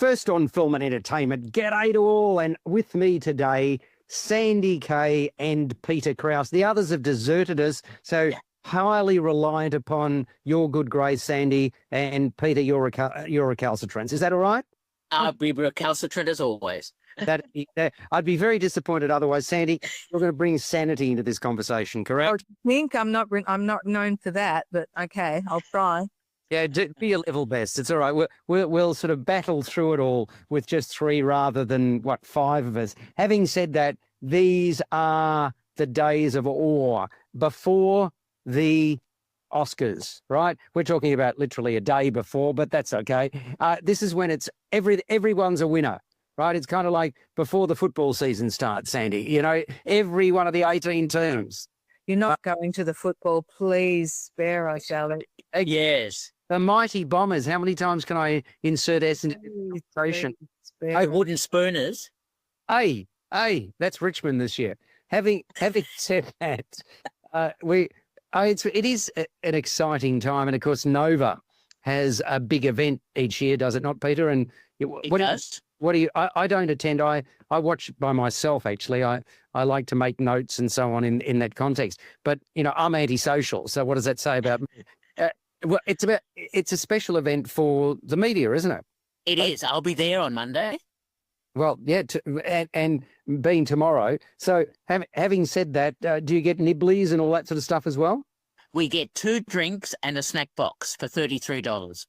First on Film and Entertainment, g'day to all, and with me today, Sandy, Kay and Peter Kraus. The others have deserted us, so highly reliant upon your good grace, Sandy, and Peter, your recalcitrance. Is that all right? I'll be recalcitrant as always. I'd be very disappointed otherwise. Sandy, you're going to bring sanity into this conversation, correct? I think I'm not known for that, but okay, I'll try. Yeah, be your level best. It's all right. We'll sort of battle through it all with just three rather than, five of us. Having said that, these are the days of awe before the Oscars, right? We're talking about literally a day before, but that's okay. This is when it's everyone's a winner, right? It's kind of like before the football season starts, Sandy. You know, every one of the 18 teams. You're not going to the football, please spare us, Charlotte. Yes. The mighty Bombers. How many times can I insert S into the conversation? Oh, wooden spooners. Hey, that's Richmond this year. Having said that, it is an exciting time, and of course Nova has a big event each year, does it not, Peter? And it does. What do you? I don't attend. I watch by myself. Actually, I like to make notes and so on in that context. But you know, I'm antisocial. So what does that say about me? Well, it's a special event for the media, isn't it? It is. I'll be there on Monday. Well, yeah, and being tomorrow. So having said that, do you get nibblies and all that sort of stuff as well? We get 2 drinks and a snack box for $33.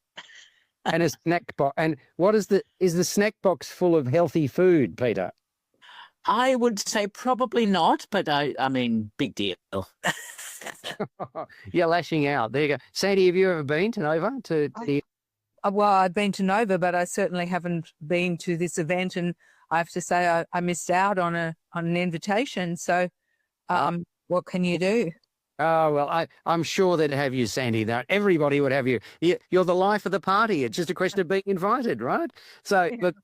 And a snack box. And what is the snack box full of healthy food, Peter? I would say probably not, but I mean, big deal. You're lashing out. There you go. Sandy, have you ever been to Nova? Well, I've been to Nova, but I certainly haven't been to this event, and I have to say I missed out on an invitation. So, what can you do? Oh, well, I'm sure they'd have you, Sandy. That everybody would have you. You're the life of the party. It's just a question of being invited, right? So, look,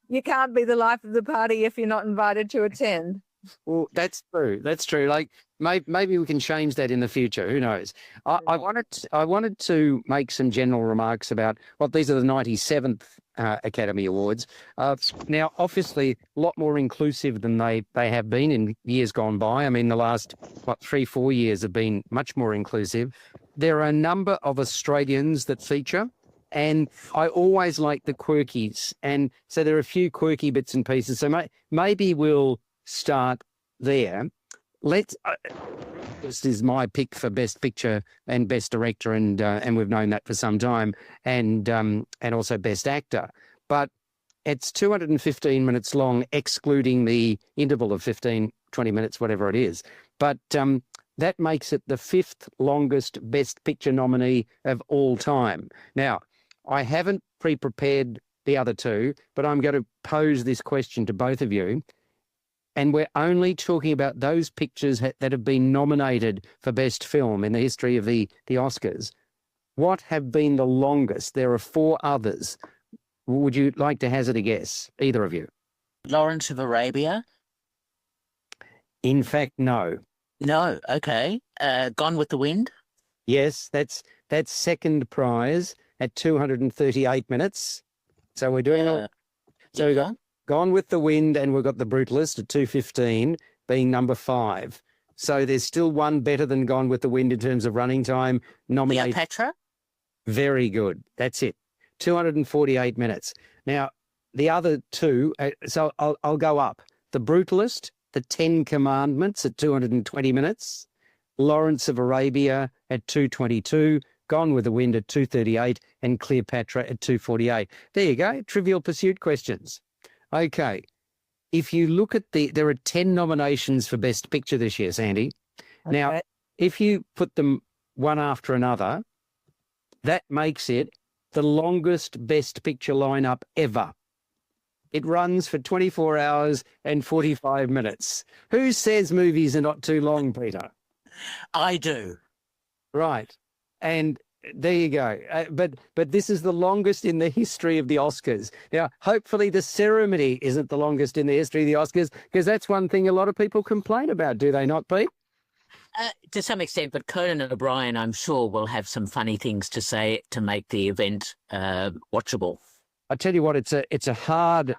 you can't be the life of the party if you're not invited to attend. Well, that's true. That's true. Like maybe we can change that in the future. Who knows? I wanted to make some general remarks about these are the 97th Academy Awards. Now, obviously, a lot more inclusive than they have been in years gone by. I mean, the last 3-4 years have been much more inclusive. There are a number of Australians that feature. And I always like the quirkies. And so there are a few quirky bits and pieces. So maybe we'll start there. This is my pick for Best Picture and Best Director, and we've known that for some time, and also Best Actor. But it's 215 minutes long, excluding the interval of 15, 20 minutes, whatever it is. But that makes it the 5th longest Best Picture nominee of all time. Now, I haven't pre-prepared the other two, but I'm going to pose this question to both of you. And we're only talking about those pictures that have been nominated for Best Film in the history of the Oscars. What have been the longest? There are 4 others. Would you like to hazard a guess, either of you? Lawrence of Arabia? In fact, no. No, okay. Gone with the Wind? Yes, that's second prize at 238 minutes. So we're doing So we got Gone with the Wind, and we've got The Brutalist at 2:15 being number 5. So there's still one better than Gone with the Wind in terms of running time. Nominated. Cleopatra? Very good. That's it. 248 minutes. Now, the other two, so I'll go up. The Brutalist, The 10 Commandments at 220 minutes. Lawrence of Arabia at 2:22. Gone with the Wind at 2:38, and Cleopatra at 2:48. There you go. Trivial Pursuit questions. Okay. If you look at there are 10 nominations for Best Picture this year, Sandy. Okay. Now, if you put them one after another, that makes it the longest Best Picture lineup ever. It runs for 24 hours and 45 minutes. Who says movies are not too long, Peter? I do. Right. And there you go. But this is the longest in the history of the Oscars. Now, hopefully the ceremony isn't the longest in the history of the Oscars, because that's one thing a lot of people complain about, do they not, Pete? To some extent, but Conan and O'Brien, I'm sure, will have some funny things to say to make the event watchable. I tell you what, it's a hard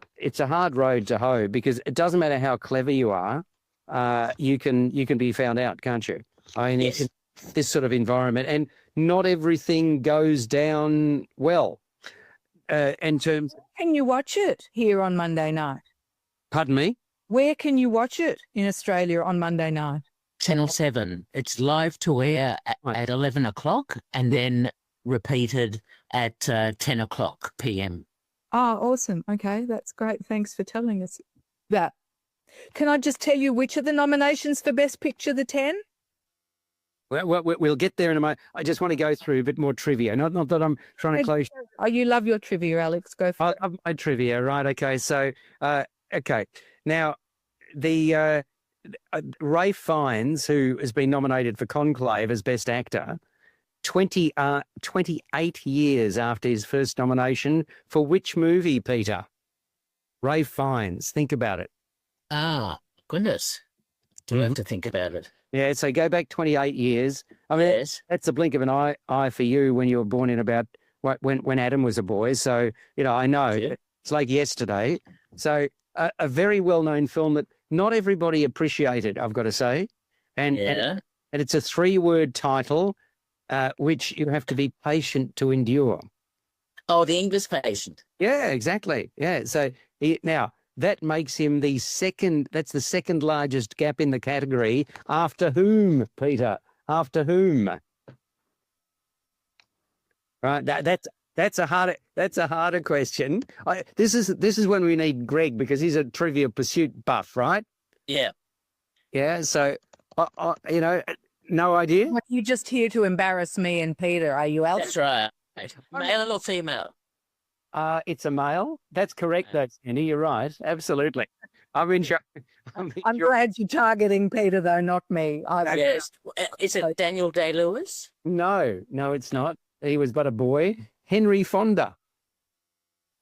road to hoe, because it doesn't matter how clever you are, you can be found out, can't you? I mean, Yes. in this sort of environment, and not everything goes down well. In terms, Can you watch it here on Monday night? pardon me. Where can you watch it in Australia on Monday night? Channel 7. It's live to air at 11 o'clock and then repeated at 10 o'clock p.m. Oh, awesome. Okay, that's great. Thanks for telling us that. Can I just tell you which are the nominations for Best Picture, the 10? We'll get there in a moment. I just want to go through a bit more trivia. Not that I'm trying to close. Oh, you love your trivia, Alex. Go for it. My trivia, right? Okay, so okay. Now, the Ray Fiennes, who has been nominated for Conclave as Best Actor, 28 years after his first nomination, for which movie, Peter? Ray Fiennes. Think about it. Ah, goodness. Do I have to think about it? Yeah, so go back 28 years. I mean, Yes. that's a blink of an eye for you when you were born in about when Adam was a boy. So, I know Yeah. it's like yesterday. So a very well-known film that not everybody appreciated, I've got to say. And it's a 3-word title, which you have to be patient to endure. Oh, The English Patient. Yeah, exactly. Yeah. So now that makes him the second largest gap in the category. After whom, Peter? After whom? Right. That's a harder question. This is when we need Greg, because he's a Trivia Pursuit buff, right? Yeah. Yeah. So, no idea. Are you just here to embarrass me and Peter? Are you else? That's right. Male or female? It's a male. That's correct, though, Sandy. You're right. Absolutely. I'm glad you're targeting Peter, though, not me. Yes. Is it Daniel Day-Lewis? No, it's not. He was but a boy. Henry Fonda.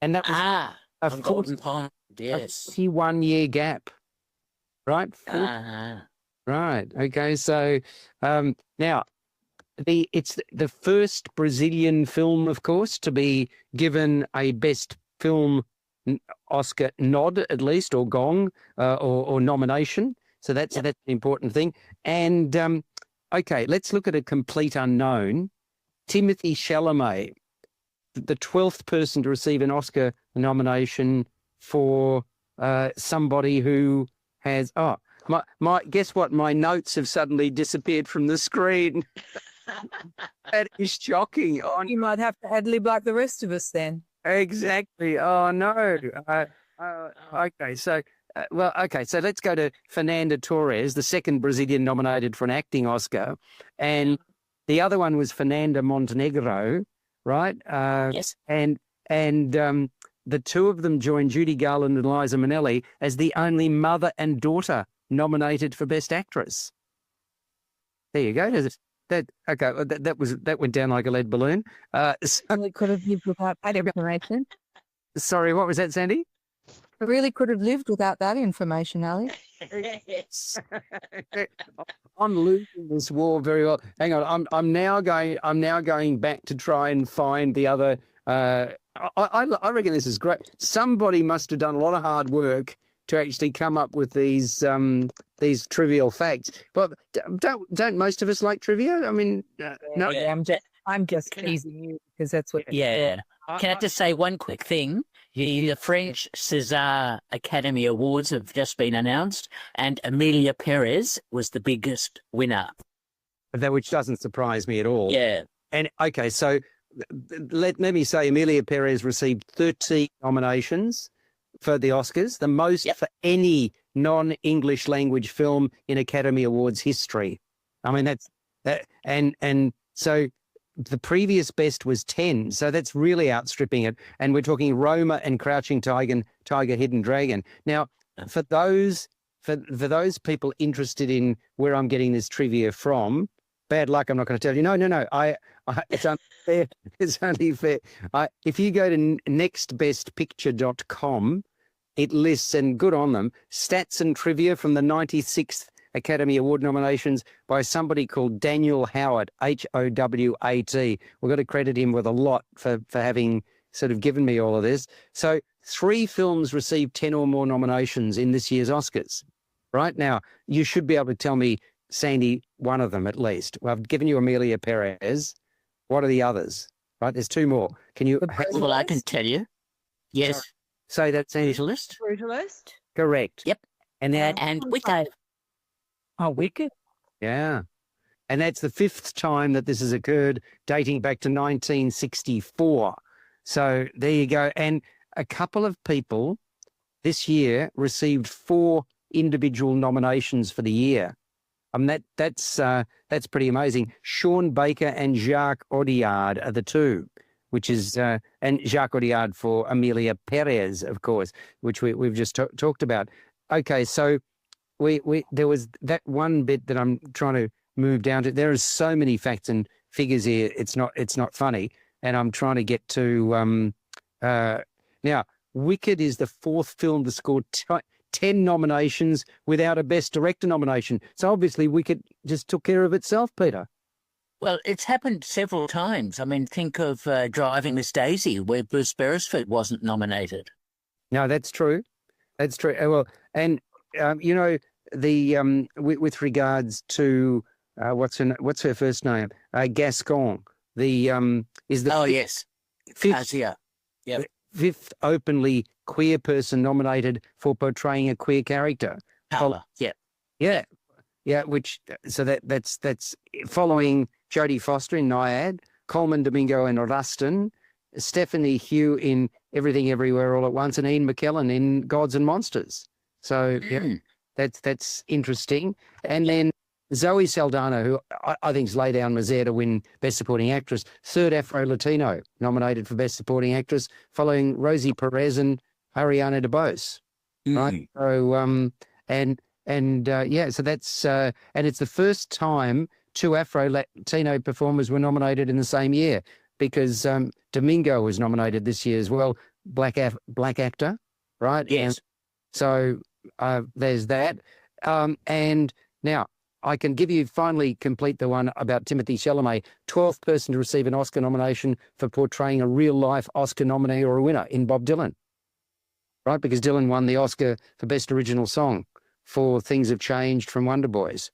And that was of course, Pond. Yes. a 51-year gap. Right? Right. Okay. So now it's the first Brazilian film, of course, to be given a Best Film Oscar nod, at least, or gong, or nomination. So that's an important thing. And okay, let's look at a complete unknown. Timothee Chalamet, the 12th person to receive an Oscar nomination for somebody who has my guess what? My notes have suddenly disappeared from the screen. That is shocking. Oh, You might have to ad-lib like the rest of us then. exactly. Oh no. Okay. So so let's go to Fernanda Torres, the second Brazilian nominated for an acting Oscar, and the other one was Fernanda Montenegro, right? Yes. And the two of them joined Judy Garland and Liza Minnelli as the only mother and daughter nominated for Best Actress. There you go. That went down like a lead balloon. Really could have lived without that information. Sorry, what was that, Sandy? I really could have lived without that information, Ali. Yes. I'm losing this war very well. Hang on, I'm now going back to try and find the other. I reckon this is great. Somebody must have done a lot of hard work to actually come up with these trivial facts. But don't most of us like trivia? I mean, no. Yeah, I'm just teasing you because that's what. Yeah. Can I just say one quick thing? The French César Academy Awards have just been announced, and Emilia Perez was the biggest winner. That, which doesn't surprise me at all. Yeah. And okay, so let me say, Emilia Perez received 13 nominations for the Oscars, the most for any non-English language film in Academy Awards history. I mean, and so the previous best was 10, so that's really outstripping it. And we're talking Roma and Crouching Tiger, Hidden Dragon. Now, for those people interested in where I'm getting this trivia from, bad luck, I'm not going to tell you. No. It's unfair. It's only fair. If you go to nextbestpicture.com, it lists, and good on them, stats and trivia from the 96th Academy Award nominations by somebody called Daniel Howard, Howat. We've got to credit him with a lot for having sort of given me all of this. So 3 films received 10 or more nominations in this year's Oscars. Right now, you should be able to tell me, Sandy, one of them at least. Well, I've given you Emilia Perez. What are the others? Right, there's 2 more. Can you? Well, I can tell you. Yes. Say that, Sandy. Brutalist. Brutalist. Correct. Yep. And that, And Wicked. Oh, Wicked. yeah. And that's the 5th time that this has occurred, dating back to 1964. So there you go. And a couple of people this year received 4 individual nominations for the year. That's pretty amazing. Sean Baker and Jacques Audiard are the 2, which is and Jacques Audiard for Emilia Perez, of course, which we've just talked about. Okay, so there was that one bit that I'm trying to move down to. There are so many facts and figures here. It's not funny, and I'm trying to get to now. Wicked is the 4th film to score 10 nominations without a Best Director nomination. So obviously Wicked just took care of itself, Peter. Well, it's happened several times. I mean, think of Driving Miss Daisy, where Bruce Beresford wasn't nominated. No, that's true. That's true. Well, and you know, the with regards to what's her first name? Gascon. The is the yes, 5th, yeah, 5th openly queer person nominated for portraying a queer character. Howell. Yeah. Yeah. Which so that's following Jodie Foster in Naiad, Coleman Domingo in Rustin, Stephanie Hugh in Everything Everywhere All at Once, and Ian McKellen in Gods and Monsters. So yeah, that's interesting. And then Zoe Saldana, who I think is lay down Misère to win Best Supporting Actress, 3rd Afro-Latino nominated for Best Supporting Actress, following Rosie Perez and Ariana DeBose. Right. So so that's and it's the first time 2 Afro-Latino performers were nominated in the same year, because Domingo was nominated this year as well, black actor, right? Yes. And so there's that. And now I can complete the one about Timothee Chalamet, 12th person to receive an Oscar nomination for portraying a real-life Oscar nominee or a winner in Bob Dylan, right? Because Dylan won the Oscar for Best Original Song for Things Have Changed from Wonder Boys.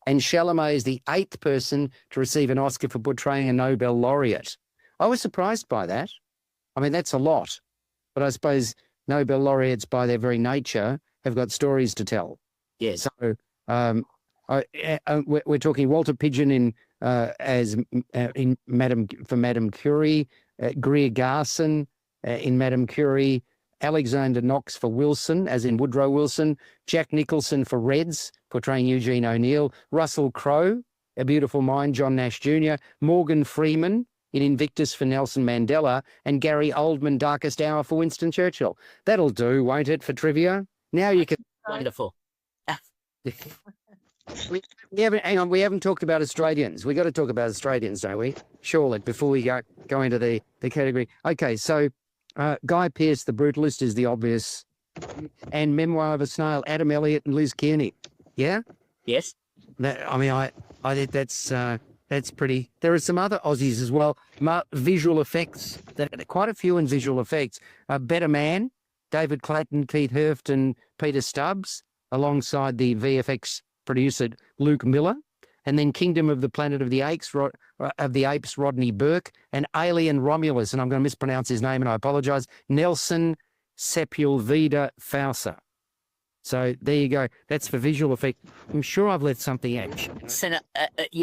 And Chalamet is the 8th person to receive an Oscar for portraying a Nobel laureate. I was surprised by that. I mean, that's a lot. But I suppose Nobel laureates, by their very nature, have got stories to tell. Yes. So we're talking Walter Pidgeon in Madame Curie, Greer Garson in Madame Curie, Alexander Knox for Wilson, as in Woodrow Wilson, Jack Nicholson for Reds, portraying Eugene O'Neill, Russell Crowe, A Beautiful Mind, John Nash Jr., Morgan Freeman in Invictus for Nelson Mandela, and Gary Oldman, Darkest Hour for Winston Churchill. That'll do, won't it, for trivia? Now you can... Wonderful. We haven't talked about Australians. We got to talk about Australians, don't we? Surely, before we go into the category. Okay, so Guy Pearce, The Brutalist, is the obvious, and Memoir of a Snail, Adam Elliott and Liz Kearney. Yeah. Yes. I think that's pretty. There are some other Aussies as well. Visual effects. Quite a few in visual effects. Better Man, David Clayton, Keith Hurft, and Peter Stubbs, alongside the VFX producer Luke Miller, and then Kingdom of the Planet of the Apes, Rodney Burke, and Alien Romulus, and I'm going to mispronounce his name, and I apologise, Nelson Sepulveda Fausa. So there you go. That's for visual effect. I'm sure I've left something out.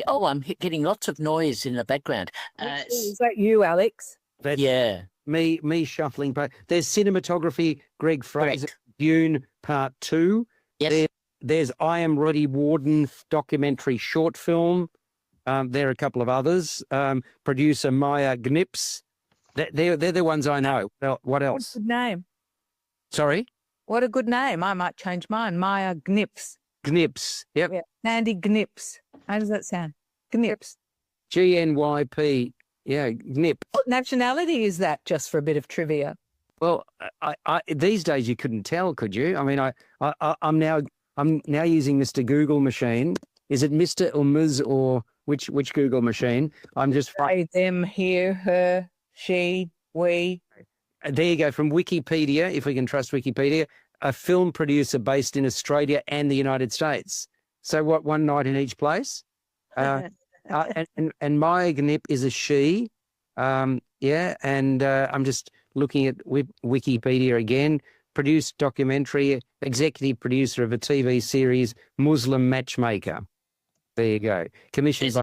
I'm getting lots of noise in the background. Is that you, Alex? Yeah. Me shuffling. There's cinematography, Greg Fraser, Correct. Dune Part 2. Yes. There's I Am Roddy Warden documentary short film. There are a couple of others. Producer Maya Gnips. They're the ones I know. Well, what else? What's a good name? Sorry? What a good name. I might change mine. Maya Gnips. Gnips. Yep. Yeah. Andy Gnips. How does that sound? Gnips. GNYP. Yeah, Gnip. What nationality is that, just for a bit of trivia? Well, I these days you couldn't tell, could you? I mean, I'm now using Mr. Google machine. Is it Mr. or Ms. or which Google machine? I'm just They, them, here, her, she, We. There you go, from Wikipedia, if we can trust Wikipedia, a film producer based in Australia and the United States. So what, one night in each place? And Maya Gnip is a she. Yeah, and I'm just looking at Wikipedia again. Produced documentary, executive producer of a TV series, Muslim Matchmaker. There you go. Commissioned by...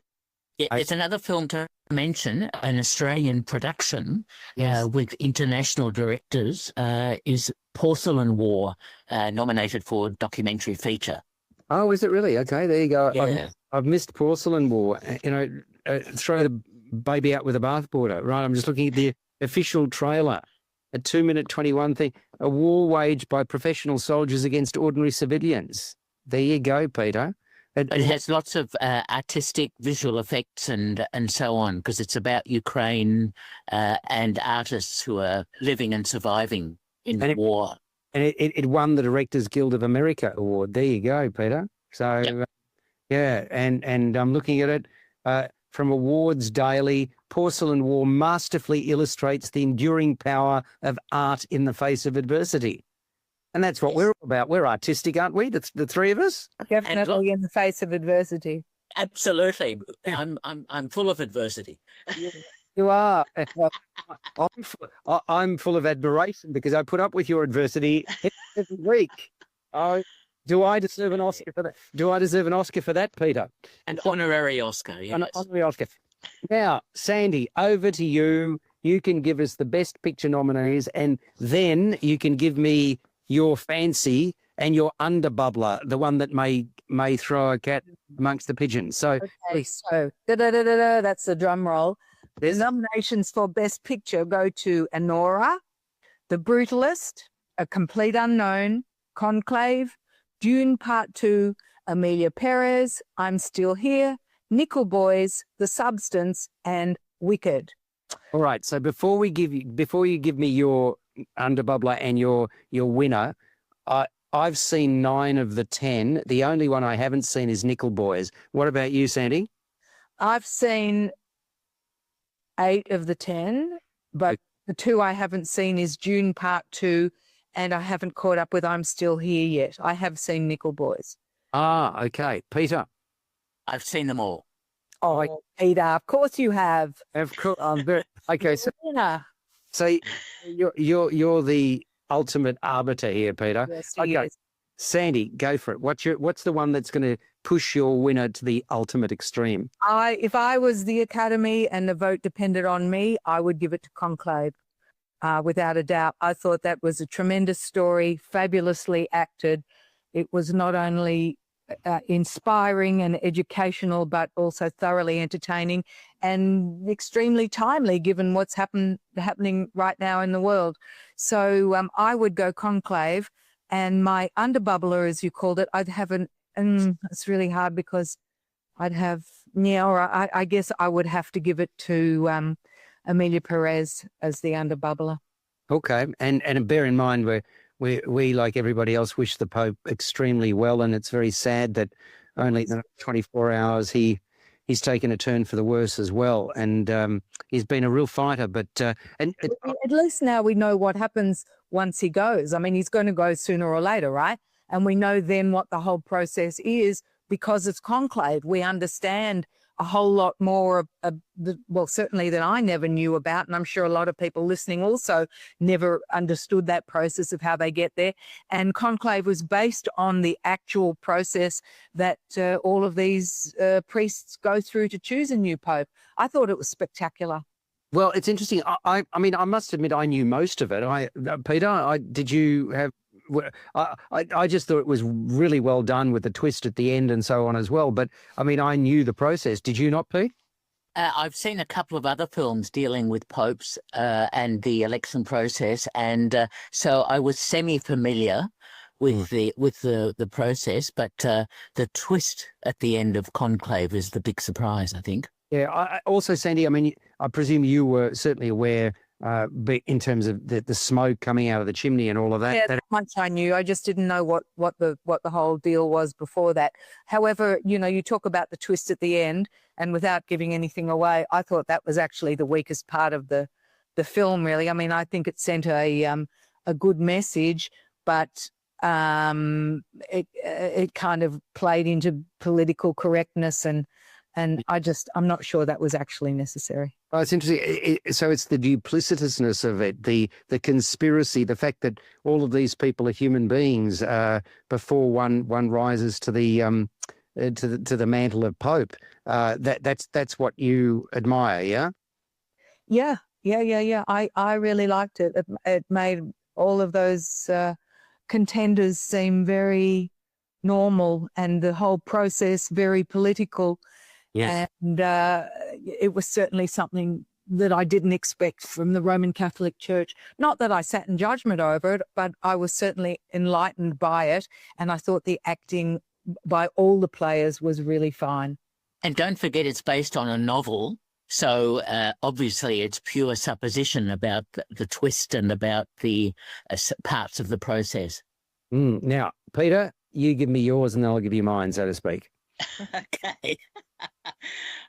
Yeah, it's another film to mention, an Australian production with international directors, is Porcelain War, nominated for documentary feature. Oh, is it really? Okay, there you go. Yeah. I've missed Porcelain War. You know, throw the baby out with the bathwater, right? I'm just looking at the official trailer, a 2-minute 21 thing, a war waged by professional soldiers against ordinary civilians. There you go, Peter. It has lots of artistic visual effects and so on, because it's about Ukraine and artists who are living and surviving in the war. And it won the Directors Guild of America award. There you go, Peter. So, yeah, and I'm looking at it from Awards Daily. Porcelain War masterfully illustrates the enduring power of art in the face of adversity. And that's what we're all about. We're artistic, aren't we? The three of us. Definitely in the face of adversity. Absolutely. I'm full of adversity. You are. I'm full of admiration because I put up with your adversity every week. Do I deserve an Oscar for that? Do I deserve an Oscar for that, Peter? An honorary Oscar, yes. An honorary Oscar. Now, Sandy, over to you. You can give us the Best Picture nominees, and then you can give me your fancy and your underbubbler, the one that may throw a cat amongst the pigeons. So, okay, so that's the drum roll. The nominations for Best Picture go to Anora, The Brutalist, A Complete Unknown, Conclave, Dune Part 2, Emilia Perez, I'm Still Here, Nickel Boys, The Substance, and Wicked. All right. So before you give me your underbubbler and your winner, I've seen 9 of the 10. The only one I haven't seen is Nickel Boys. What about you, Sandy? I've seen 8 of the 10, but the 2 I haven't seen is Dune Part 2, and I haven't caught up with I'm Still Here yet. I have seen Nickel Boys. Ah, okay. Peter? I've seen them all. Oh, Peter, of course you have. Of course. Okay, so you're the ultimate arbiter here, Peter. Yes, okay. Sandy, go for it. What's the one that's going to push your winner to the ultimate extreme? If I was the Academy and the vote depended on me, I would give it to Conclave, without a doubt. I thought that was a tremendous story, fabulously acted. It was not only inspiring and educational, but also thoroughly entertaining and extremely timely, given what's happening right now in the world. So I would go Conclave. And my underbubbler, as you called it, I'd have it's really hard because I guess I would have to give it to Amelia Perez as the underbubbler. Okay. And bear in mind, we, like everybody else, wish the Pope extremely well. And it's very sad that only in 24 hours he's taken a turn for the worse as well. And he's been a real fighter. But at least now we know what happens once he goes. I mean, he's going to go sooner or later, right? And we know then what the whole process is because it's Conclave. We understand a whole lot more, certainly than I never knew about. And I'm sure a lot of people listening also never understood that process of how they get there. And Conclave was based on the actual process that all of these priests go through to choose a new pope. I thought it was spectacular. Well, it's interesting. I mean, I must admit, I knew most of it. Peter, did you have? I just thought it was really well done with the twist at the end and so on as well. But I mean, I knew the process. Did you not, Pete? I've seen a couple of other films dealing with popes and the election process, and so I was semi-familiar with the process. But the twist at the end of Conclave is the big surprise, I think. Yeah. Also, Sandy, I mean, I presume you were certainly aware, in terms of the smoke coming out of the chimney and all of that. Yeah, that much I knew. I just didn't know what the whole deal was before that. However, you talk about the twist at the end, and without giving anything away, I thought that was actually the weakest part of the the film, really. I mean, I think it sent a good message, but it kind of played into political correctness, and I'm not sure that was actually necessary. Oh, it's interesting. So it's the duplicitousness of it, the conspiracy, the fact that all of these people are human beings before one rises to the mantle of Pope. That's what you admire, yeah? Yeah. I really liked it. It made all of those contenders seem very normal, and the whole process very political. Yes. And it was certainly something that I didn't expect from the Roman Catholic Church. Not that I sat in judgment over it, but I was certainly enlightened by it. And I thought the acting by all the players was really fine. And don't forget, it's based on a novel. So obviously it's pure supposition about the twist and about the parts of the process. Now, Peter, you give me yours and then I'll give you mine, so to speak. Okay.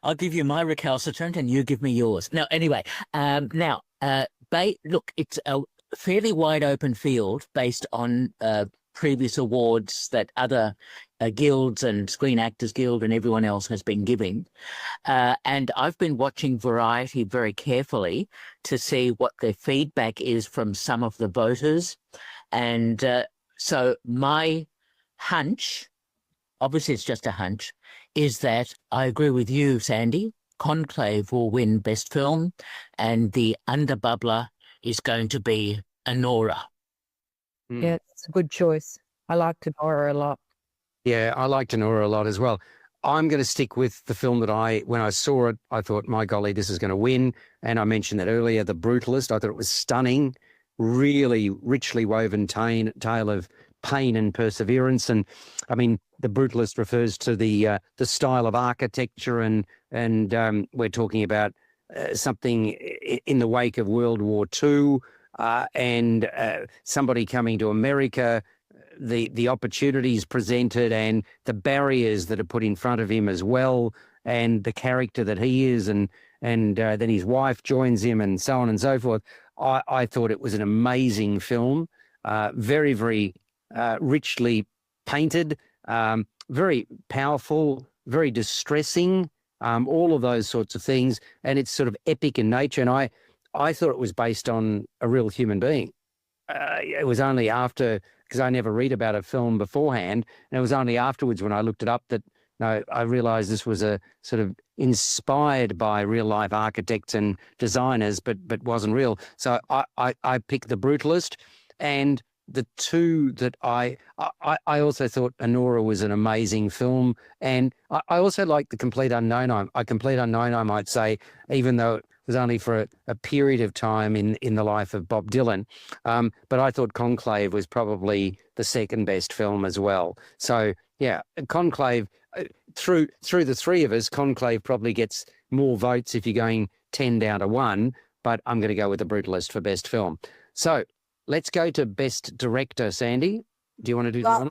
I'll give you my recalcitrant and you give me yours. No, anyway, look, it's a fairly wide open field based on previous awards that other guilds and Screen Actors Guild and everyone else has been giving. And I've been watching Variety very carefully to see what their feedback is from some of the voters. And so my hunch, obviously it's just a hunch, is that I agree with you, Sandy. Conclave will win Best Film, and the underbubbler is going to be Anora. Yeah, it's a good choice. I liked Anora a lot. Yeah, I liked Anora a lot as well. I'm going to stick with the film that when I saw it, I thought, my golly, this is going to win. And I mentioned that earlier, The Brutalist. I thought it was stunning, really richly woven tale of pain and perseverance. And I mean, The Brutalist refers to the style of architecture, and we're talking about something in the wake of World War II, and somebody coming to America, the opportunities presented and the barriers that are put in front of him as well, and the character that he is, and then his wife joins him, and so on and so forth. I thought it was an amazing film, very, very richly painted, very powerful, very distressing, all of those sorts of things. And it's sort of epic in nature. And I thought it was based on a real human being. It was only after, because I never read about a film beforehand, and it was only afterwards when I looked it up that I realized this was a sort of inspired by real life architects and designers, but wasn't real. So I picked The Brutalist. And the two that I also thought Anora was an amazing film, and I also liked The Complete Unknown. I might say, even though it was only for a period of time in the life of Bob Dylan. But I thought Conclave was probably the second best film as well. So yeah, Conclave, through the three of us, Conclave probably gets more votes if you're going 10 down to 1, but I'm going to go with The Brutalist for best film. So let's go to Best Director, Sandy. Do you want to do that one?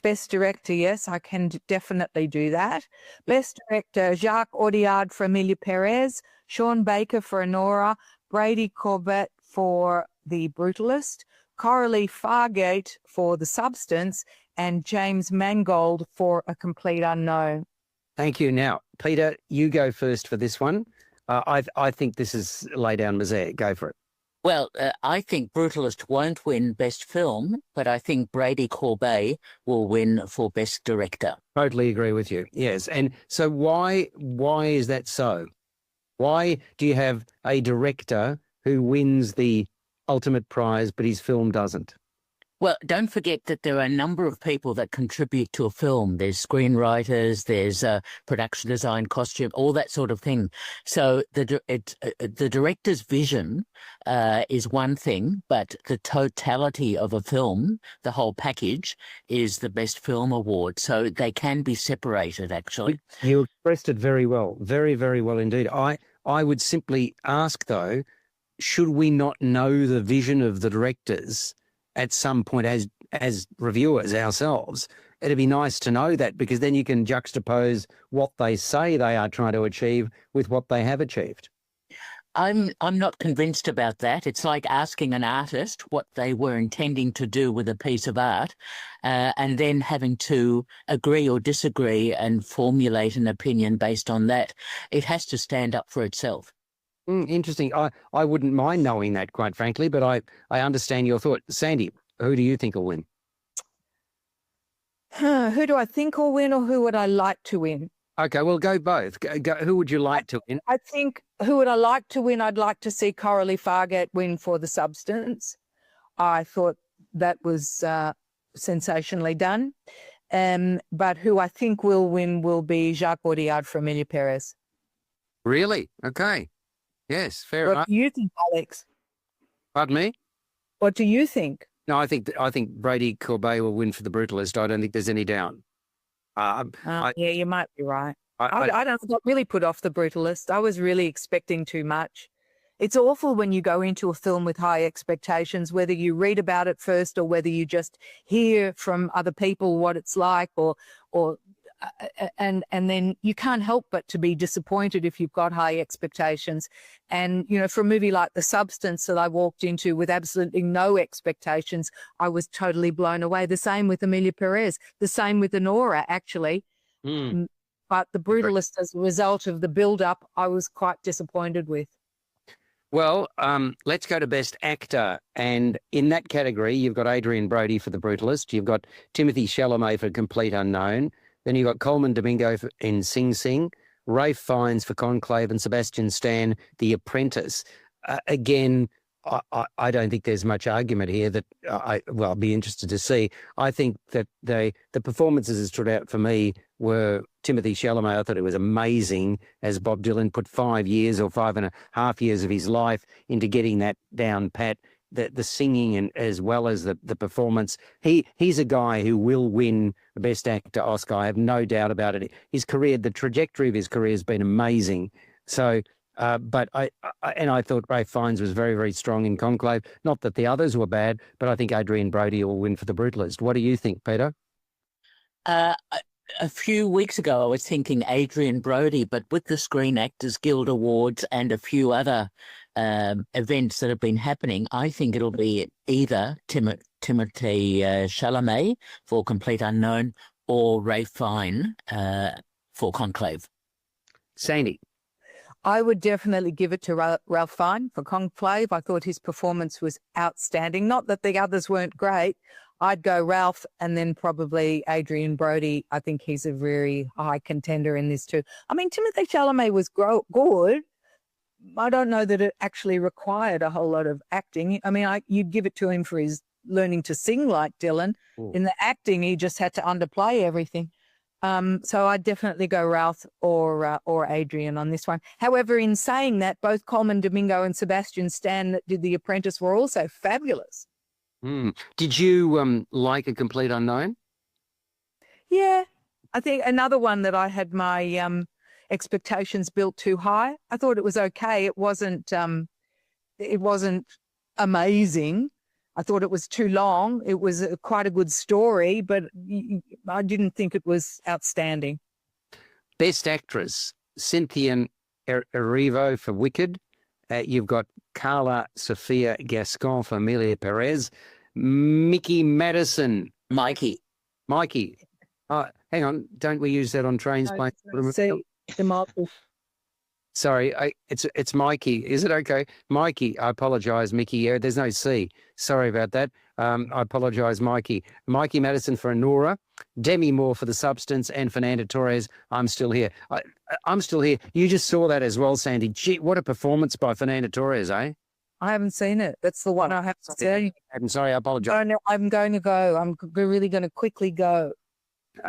Best Director, yes, I can definitely do that. Best Director, Jacques Audiard for Emilia Perez, Sean Baker for Anora, Brady Corbett for The Brutalist, Coralie Fargate for The Substance, and James Mangold for A Complete Unknown. Thank you. Now, Peter, you go first for this one. I think this is lay down misère. Go for it. Well, I think Brutalist won't win Best Film, but I think Brady Corbet will win for Best Director. Totally agree with you. Yes. And so why is that so? Why do you have a director who wins the ultimate prize, but his film doesn't? Well, don't forget that there are a number of people that contribute to a film. There's screenwriters, there's production design, costume, all that sort of thing. So the director's vision is one thing, but the totality of a film, the whole package, is the Best Film Award. So they can be separated, actually. You expressed it very well, very, very well indeed. I would simply ask, though, should we not know the vision of the directors at some point as reviewers ourselves? It'd be nice to know that, because then you can juxtapose what they say they are trying to achieve with what they have achieved. I'm not convinced about that. It's like asking an artist what they were intending to do with a piece of art, and then having to agree or disagree and formulate an opinion based on that. It has to stand up for itself. Interesting. I wouldn't mind knowing that, quite frankly, but I understand your thought. Sandy, who do you think will win? Who do I think will win, or who would I like to win? Okay, well, go both. Who would you like to win? I think who would I like to win? I'd like to see Coralie Fargate win for The Substance. I thought that was sensationally done. But who I think will win will be Jacques Audiard for Emilia Perez. Really? Okay. Yes, fair What enough. do you think, Alex? Pardon me? What do you think? No, I think Brady Corbet will win for The Brutalist. I don't think there's any doubt. Yeah, you might be right. I I got really put off The Brutalist. I was really expecting too much. It's awful when you go into a film with high expectations, whether you read about it first or whether you just hear from other people what it's like, and then you can't help but to be disappointed if you've got high expectations. And, you know, for a movie like The Substance that I walked into with absolutely no expectations, I was totally blown away. The same with Emilia Perez, the same with Honora, actually. But The Brutalist, as a result of the build-up, I was quite disappointed with. Well, let's go to Best Actor. And in that category, you've got Adrian Brody for The Brutalist. You've got Timothee Chalamet for Complete Unknown. Then you've got Coleman Domingo in Sing Sing, Ralph Fiennes for Conclave, and Sebastian Stan, The Apprentice. Again, I don't think there's much argument here that I'll be interested to see. I think that the performances that stood out for me were Timothee Chalamet. I thought it was amazing as Bob Dylan put 5 years or 5.5 years of his life into getting that down pat. The singing and as well as the performance. He's a guy who will win the Best Actor Oscar. I have no doubt about it. His career, the trajectory of his career has been amazing. So, but I thought Ralph Fiennes was very, very strong in Conclave. Not that the others were bad, but I think Adrian Brody will win for The Brutalist. What do you think, Peter? A few weeks ago, I was thinking Adrian Brody, but with the Screen Actors Guild Awards and a few other events that have been happening, I think it'll be either Timothée Chalamet for Complete Unknown or Ralph Fiennes for Conclave. Sandy? I would definitely give it to Ralph Fiennes for Conclave. I thought his performance was outstanding. Not that the others weren't great. I'd go Ralph and then probably Adrian Brody. I think he's a very high contender in this too. I mean, Timothée Chalamet was good. I don't know that it actually required a whole lot of acting. I mean, you'd give it to him for his learning to sing like Dylan. Ooh. In the acting, he just had to underplay everything. So I'd definitely go Ralph or Adrian on this one. However, in saying that, both Coleman Domingo and Sebastian Stan that did The Apprentice were also fabulous. Did you like A Complete Unknown? Yeah, I think another one that I had my expectations built too high. I thought it was okay. It wasn't amazing. I thought it was too long. It was quite a good story, but I didn't think it was outstanding. Best Actress, Cynthia Erivo for Wicked. You've got Carla Sofia Gascon for Amelia Perez. Mickey Madison. Mikey. Hang on. Don't we use that on trains? Sorry, it's Mikey. Is it okay? Mikey, I apologise, Mickey. There's no C. Sorry about that. I apologise, Mikey. Mikey Madison for Honora, Demi Moore for The Substance, and Fernanda Torres, I'm Still Here. I'm Still Here. You just saw that as well, Sandy. Gee, what a performance by Fernanda Torres, eh? I haven't seen it. That's the one I have to say. I'm sorry, I apologise. Oh, no, I'm going to go. I'm really going to quickly go.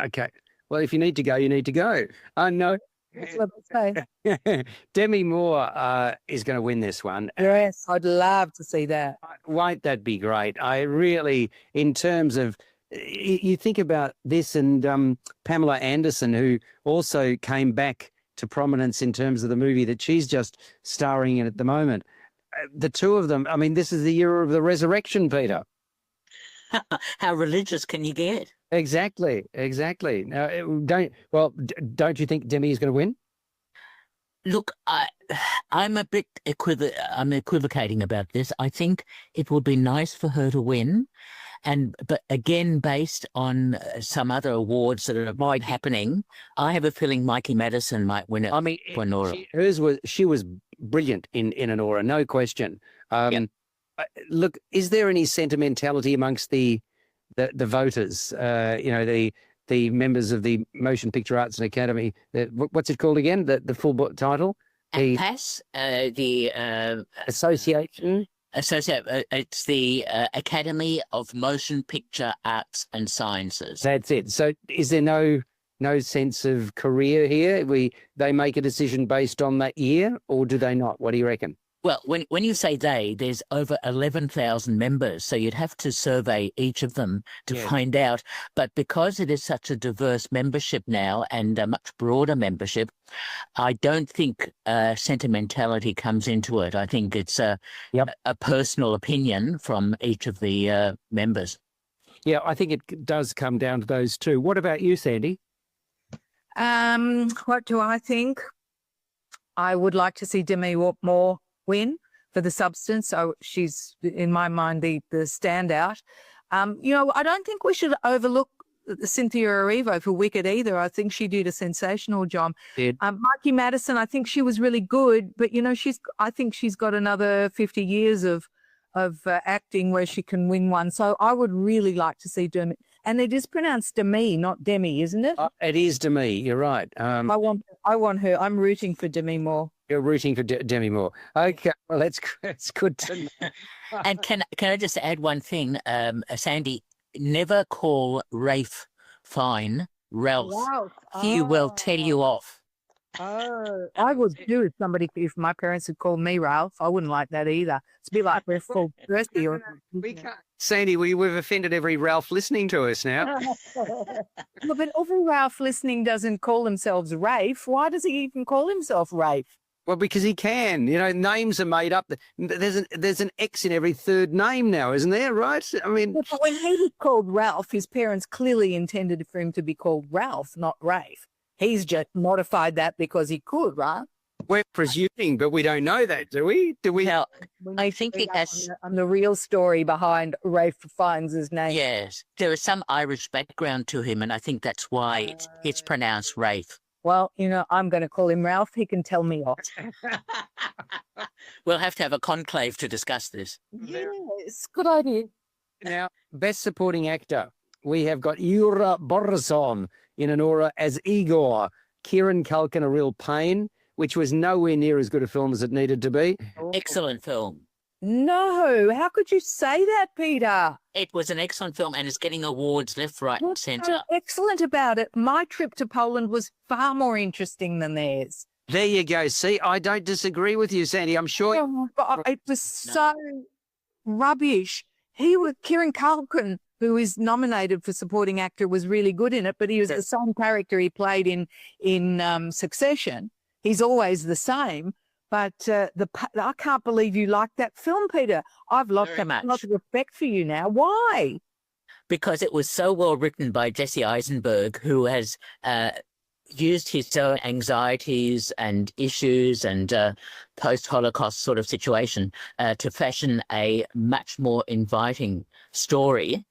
Okay. Well, if you need to go, you need to go. No. That's what I say. Demi Moore is going to win this one. Yes, I'd love to see that. Won't that be great? I really, in terms of, you think about this and Pamela Anderson, who also came back to prominence in terms of the movie that she's just starring in at the moment. The two of them, I mean, this is the year of the resurrection, Peter. How religious can you get? Exactly. Now, don't you think Demi is going to win? Look, I'm a bit I'm equivocating about this. I think it would be nice for her to win, but again, based on some other awards that are happening, I have a feeling Mikey Madison might win it. I mean, for Nora. she was brilliant in Anora, no question. Yep. Look, is there any sentimentality amongst the voters? The members of the Motion Picture Arts and Academy. What's it called again? The full title? The APAS, the Association. It's the Academy of Motion Picture Arts and Sciences. That's it. So, is there no sense of career here? They make a decision based on that year, or do they not? What do you reckon? Well, when you say there's over 11,000 members, so you'd have to survey each of them to find out. But because it is such a diverse membership now and a much broader membership, I don't think sentimentality comes into it. I think it's a personal opinion from each of the members. Yeah, I think it does come down to those two. What about you, Sandy? What do I think? I would like to see Demi Moore win for The Substance. So she's, in my mind, the standout. I don't think we should overlook Cynthia Erivo for Wicked either. I think she did a sensational job. Mikey Madison, I think she was really good, but I think she's got another 50 years of acting where she can win one. So I would really like to see Demi. And it is pronounced Demi, not Demi, isn't it? It is Demi. You're right. I want her. I'm rooting for Demi Moore. You're rooting for Demi Moore. Okay, well, that's good to know. And can I just add one thing, Sandy? Never call Rafe Fine Ralph. He will tell you off. Oh, I would do if my parents had called me Ralph. I wouldn't like that either. It's a bit like we're called Percy. We can't. Sandy, we've offended every Ralph listening to us now. Well, but every Ralph listening doesn't call themselves Rafe. Why does he even call himself Rafe? Well, because he can. Names are made up. There's an X in every third name now, isn't there? Right? I mean, but when he was called Ralph, his parents clearly intended for him to be called Ralph, not Rafe. He's just modified that because he could, right? We're presuming, but we don't know that, do we? Now, I think it has... on the real story behind Rafe Fiennes' name. Yes, there is some Irish background to him, and I think that's why it's pronounced Rafe. Well, I'm going to call him Ralph. He can tell me off. We'll have to have a conclave to discuss this. Yes, good idea. Now, Best Supporting Actor, we have got Yura Borisov in Anora as Igor, Kieran Culkin, A Real Pain, which was nowhere near as good a film as it needed to be. Excellent film. No, how could you say that, Peter? It was an excellent film and it's getting awards left, right and centre. What's excellent about it? My trip to Poland was far more interesting than theirs. There you go. See, I don't disagree with you, Sandy. I'm sure. Oh, God, it was so rubbish. Kieran Culkin, who is nominated for supporting actor, was really good in it, but he was the same character he played in Succession. He's always the same. But I can't believe you liked that film, Peter. I've lost a lot of respect for you now. Why? Because it was so well written by Jesse Eisenberg, who has used his own anxieties and issues and post-Holocaust sort of situation to fashion a much more inviting story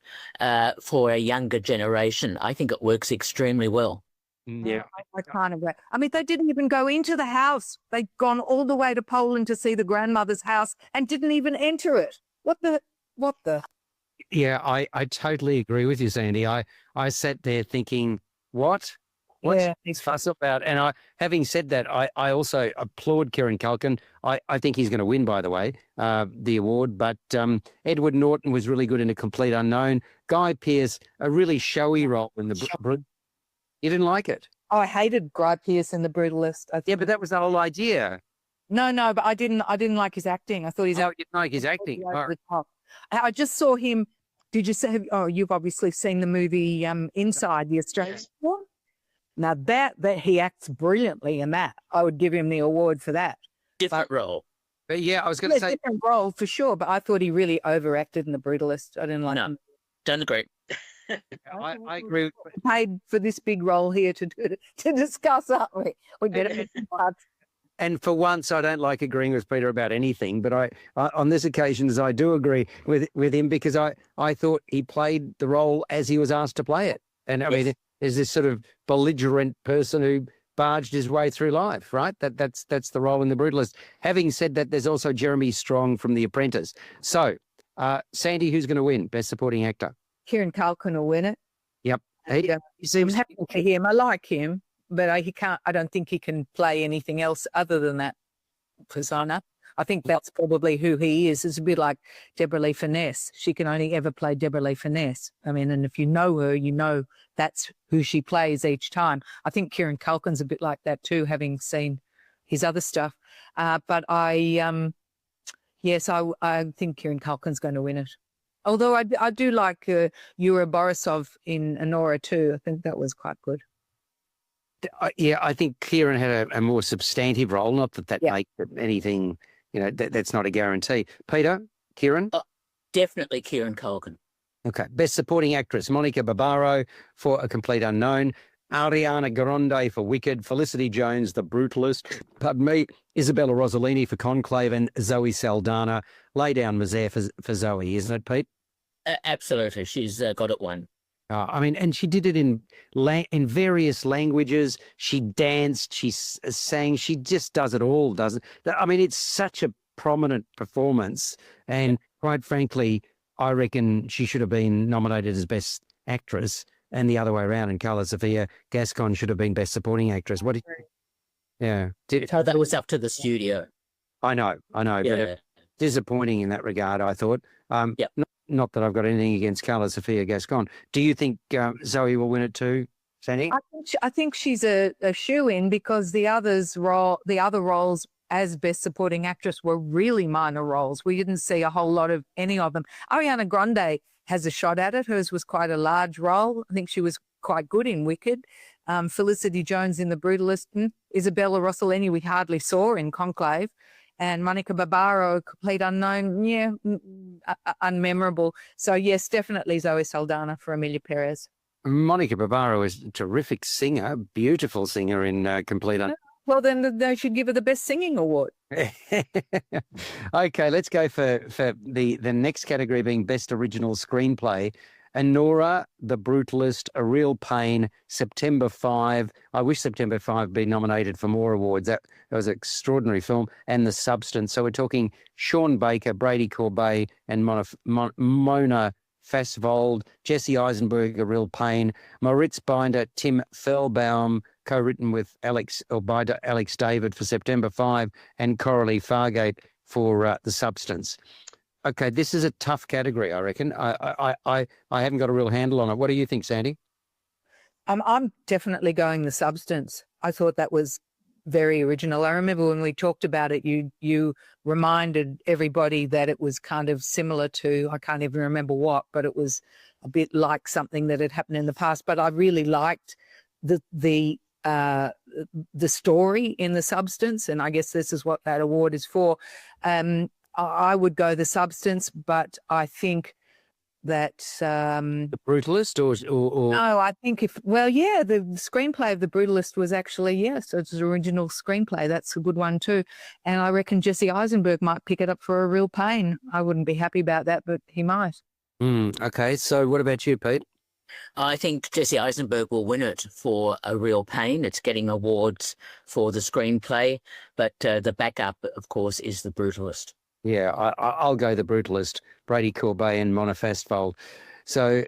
for a younger generation. I think it works extremely well. Yeah, I can't agree. I mean, they didn't even go into the house. They'd gone all the way to Poland to see the grandmother's house and didn't even enter it. What the? Yeah, I totally agree with you, Sandy. I sat there thinking, what's this fuss about? And having said that, I also applaud Kieran Culkin. I think he's going to win, by the way, the award. But Edward Norton was really good in A Complete Unknown. Guy Pearce, a really showy role in the. You didn't like it? Oh, I hated Guy Pearce in The Brutalist. Yeah, but that was the whole idea. No, but I didn't like his acting. I thought you didn't like his acting. I just saw him. Did you say? Oh, you've obviously seen the movie Inside, the Australian one. Now that he acts brilliantly in that, I would give him the award for that. Different role. But yeah, I was going to say different role for sure. But I thought he really overacted in The Brutalist. I didn't like him. Don't agree. I agree. Paid for this big role here to discuss, aren't we? We better. and for once, I don't like agreeing with Peter about anything, but I on this occasion, I do agree with him because I thought he played the role as he was asked to play it. And I mean, there's this sort of belligerent person who barged his way through life, right? That's the role in The Brutalist. Having said that, there's also Jeremy Strong from The Apprentice. So, Sandy, who's going to win Best Supporting Actor? Kieran Culkin will win it. Yep. He He I'm seems happy for him. I like him, but he can't. I don't think he can play anything else other than that persona. I think that's probably who he is. It's a bit like Deborah Lee Finesse. She can only ever play Deborah Lee Finesse. I mean, and if you know her, you know that's who she plays each time. I think Kieran Culkin's a bit like that too, having seen his other stuff. But yes, I think Kieran Culkin's going to win it. Although I do like Yura Borisov in Anora too. I think that was quite good. Yeah, I think Kieran had a more substantive role. Not that makes it anything, that's not a guarantee. Peter, Kieran? Definitely Kieran Culkin. Okay. Best Supporting Actress, Monica Barbaro for A Complete Unknown, Ariana Grande for Wicked, Felicity Jones, The Brutalist, Isabella Rossellini for Conclave, and Zoe Saldana. Lay down misère for Zoe, isn't it, Pete? Absolutely. She's got it won. I mean, and she did it in various languages. She danced, she sang, she just does it all, doesn't it? I mean, it's such a prominent performance. And quite frankly, I reckon she should have been nominated as Best Actress and the other way around. And Carla Sofia Gascon should have been Best Supporting Actress. What did So that was up to the studio. I know, but disappointing in that regard, I thought. Not that I've got anything against Carla Sofia Gascon. Do you think Zoe will win it too, Sandy? I think she's a shoo-in because the other roles as Best Supporting Actress were really minor roles. We didn't see a whole lot of any of them. Ariana Grande has a shot at it. Hers was quite a large role. I think she was quite good in Wicked. Felicity Jones in The Brutalist. Isabella Rossellini we hardly saw in Conclave. And Monica Barbaro, Complete Unknown, unmemorable. So, yes, definitely Zoe Saldana for Emilia Perez. Monica Barbaro is a terrific singer, beautiful singer in Complete Unknown. Well, then they should give her the Best Singing Award. Okay, let's go for the next category being Best Original Screenplay. Anora, The Brutalist, A Real Pain, September 5. I wish September 5 be nominated for more awards. That was an extraordinary film. And The Substance. So we're talking Sean Baker, Brady Corbet, and Mona Fassvold, Jesse Eisenberg, A Real Pain, Moritz Binder, Tim Fellbaum, co-written with Alex David for September 5, and Coralie Fargate for The Substance. Okay, this is a tough category, I reckon. I haven't got a real handle on it. What do you think, Sandy? I'm definitely going The Substance. I thought that was very original. I remember when we talked about it, you reminded everybody that it was kind of similar to, I can't even remember what, but it was a bit like something that had happened in the past. But I really liked the story in The Substance, and I guess this is what that award is for. I would go The Substance, but I think that The Brutalist or no, I think the screenplay of The Brutalist was actually so it's an original screenplay. That's a good one too, and I reckon Jesse Eisenberg might pick it up for A Real Pain. I wouldn't be happy about that, but he might. Okay, so what about you, Pete? I think Jesse Eisenberg will win it for A Real Pain. It's getting awards for the screenplay, but the backup, of course, is The Brutalist. Yeah, I'll go The Brutalist, Brady Corbet and Mona Fassvold. So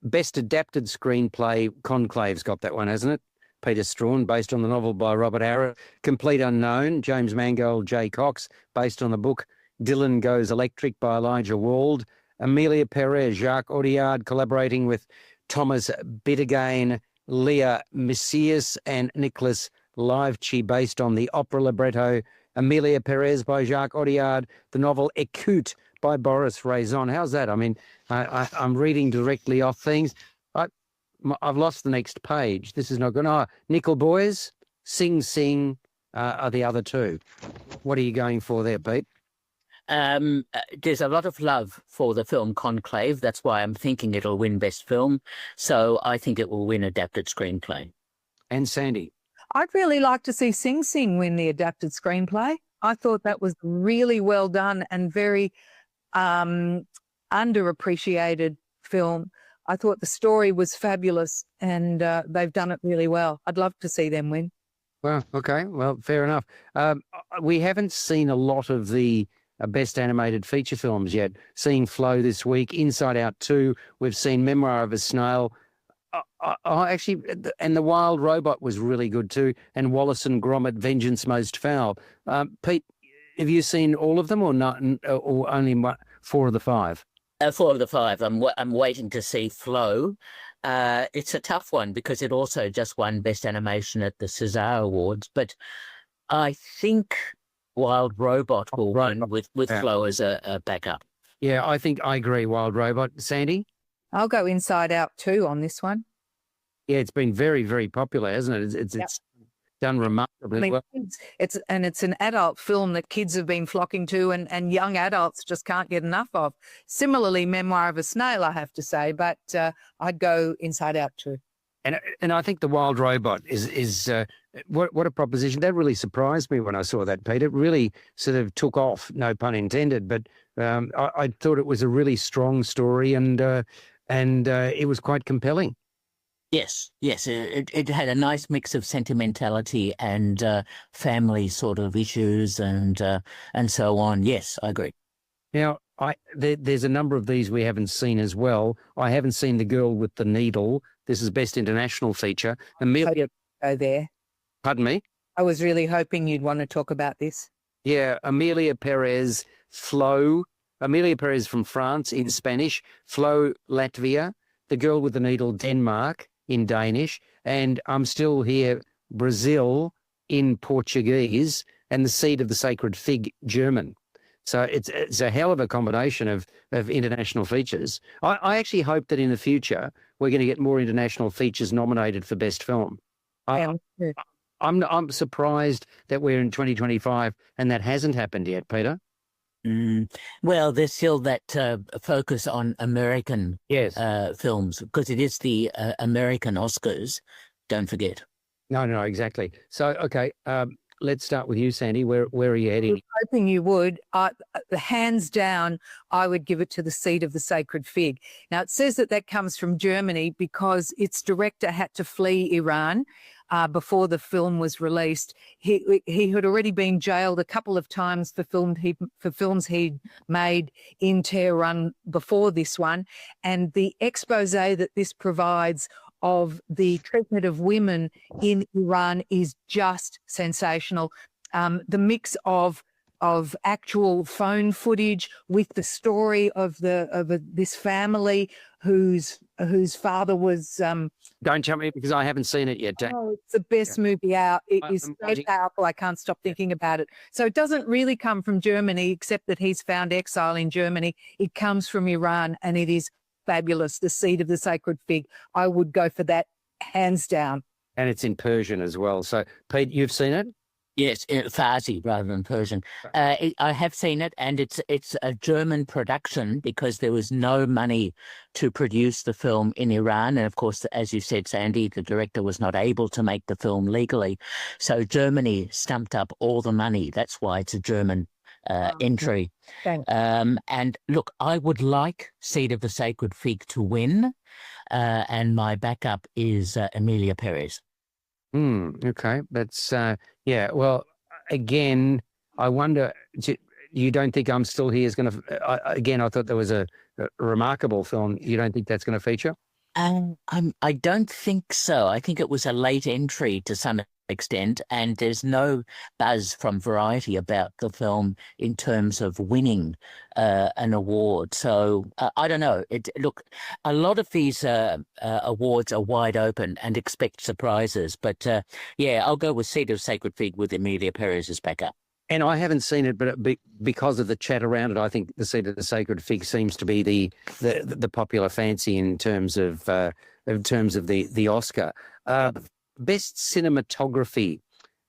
Best Adapted Screenplay, Conclave's got that one, hasn't it? Peter Strawn, based on the novel by Robert Arrett. Complete Unknown, James Mangold, Jay Cox, based on the book Dylan Goes Electric by Elijah Wald. Amelia Perez, Jacques Audiard, collaborating with Thomas Bittergain, Leah Messias and Nicholas Liveci, based on the opera libretto Emilia Perez by Jacques Audiard, the novel Écoute by Boris Raison. How's that? I mean, I'm reading directly off things. I've lost the next page. This is not good. Nickel Boys, Sing Sing are the other two. What are you going for there, Pete? There's a lot of love for the film Conclave. That's why I'm thinking it'll win Best Film. So I think it will win Adapted Screenplay. And Sandy? I'd really like to see Sing Sing win the adapted screenplay. I thought that was really well done and very underappreciated film. I thought the story was fabulous and they've done it really well. I'd love to see them win. Well, okay. Well, fair enough. We haven't seen a lot of the best animated feature films yet. Seeing Flow this week, Inside Out 2, we've seen Memoir of a Snail. Actually, and The Wild Robot was really good too, and Wallace and Gromit, Vengeance Most Foul. Pete, have you seen all of them or not, or only 4 of the 5? 4 of the 5. I'm waiting to see Flow. It's a tough one because it also just won Best Animation at the César Awards, but I think Wild Robot will win with Flow as a backup. Yeah, I think I agree, Wild Robot. Sandy? I'll go Inside Out 2 on this one. Yeah, it's been very, very popular, hasn't it? It's done remarkably well. It's an adult film that kids have been flocking to and young adults just can't get enough of. Similarly, Memoir of a Snail, I have to say, but I'd go Inside Out 2. And I think The Wild Robot is what a proposition. That really surprised me when I saw that, Pete. It really sort of took off, no pun intended, but I thought it was a really strong story and it was quite compelling. Yes. It had a nice mix of sentimentality and family sort of issues and so on. Yes, I agree. Now, there's a number of these we haven't seen as well. I haven't seen The Girl with the Needle. This is Best International Feature. Amelia, go there. Pardon me? I was really hoping you'd want to talk about this. Yeah, Emilia Perez, Flow. Emilia Perez from France in Spanish, Flow, Latvia. The Girl with the Needle, Denmark in Danish, and I'm Still Here, Brazil in Portuguese, and The Seed of the Sacred Fig, German. So it's a hell of a combination of international features. I actually hope that in the future we're going to get more international features nominated for Best Film. I'm surprised that we're in 2025 and that hasn't happened yet, Peter. Well, there's still that focus on American films because it is the American Oscars. Don't forget. No, exactly. So, okay, let's start with you, Sandy. Where are you heading? I was hoping you would. Hands down, I would give it to The Seed of the Sacred Fig. Now, it says that comes from Germany because its director had to flee Iran before the film was released. He had already been jailed a couple of times for films he'd made in Tehran before this one. And the expose that this provides of the treatment of women in Iran is just sensational. The mix of actual phone footage with the story of this family whose father was. Don't tell me because I haven't seen it yet. Oh, it's the best movie out. It is so powerful. I can't stop thinking about it. So it doesn't really come from Germany, except that he's found exile in Germany. It comes from Iran, and it is fabulous. The Seed of the Sacred Fig. I would go for that hands down. And it's in Persian as well. So, Pete, you've seen it? Yes, Farsi rather than Persian. I have seen it, and it's a German production because there was no money to produce the film in Iran. And of course, as you said, Sandy, the director was not able to make the film legally. So Germany stumped up all the money. That's why it's a German entry. And look, I would like Seed of the Sacred Fig to win. And my backup is Emilia Perez. Okay. That's, well, again, I wonder, you don't think I'm Still Here is going to, again, I thought there was a remarkable film. You don't think that's going to feature? I don't think so. I think it was a late entry to some extent, and there's no buzz from Variety about the film in terms of winning an award. So I don't know. Look, a lot of these awards are wide open and expect surprises. But I'll go with Seed of Sacred Fig with Emilia Perez as backup. And I haven't seen it, but because of the chat around it, I think The Seed of the Sacred Fig seems to be the popular fancy in terms of the Oscar. Best cinematography.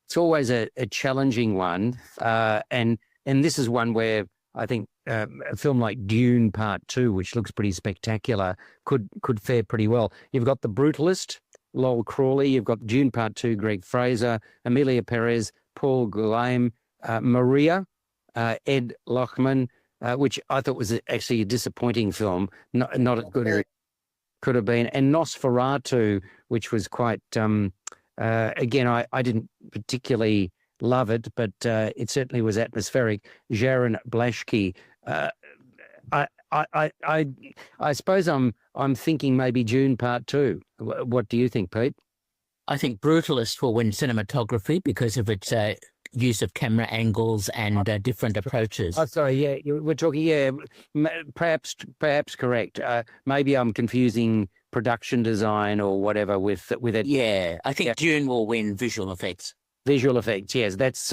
It's always a challenging one, and this is one where I think a film like Dune Part 2, which looks pretty spectacular, could fare pretty well. You've got The Brutalist, Lol Crawley. You've got Dune Part 2, Greg Fraser, Emilia Perez, Paul Gulame, Maria, Ed Lochman, which I thought was actually a disappointing film, not as good as it could have been, and Nosferatu, which was quite, again, I didn't particularly love it, but it certainly was atmospheric. Jaron Blashki. I suppose I'm thinking maybe Dune Part 2. What do you think, Pete? I think Brutalist will win cinematography because of its use of camera angles and different approaches. Oh, sorry, we're talking, perhaps correct. Maybe I'm confusing production design or whatever with it. Yeah, I think Dune will win visual effects. Visual effects, yes. That's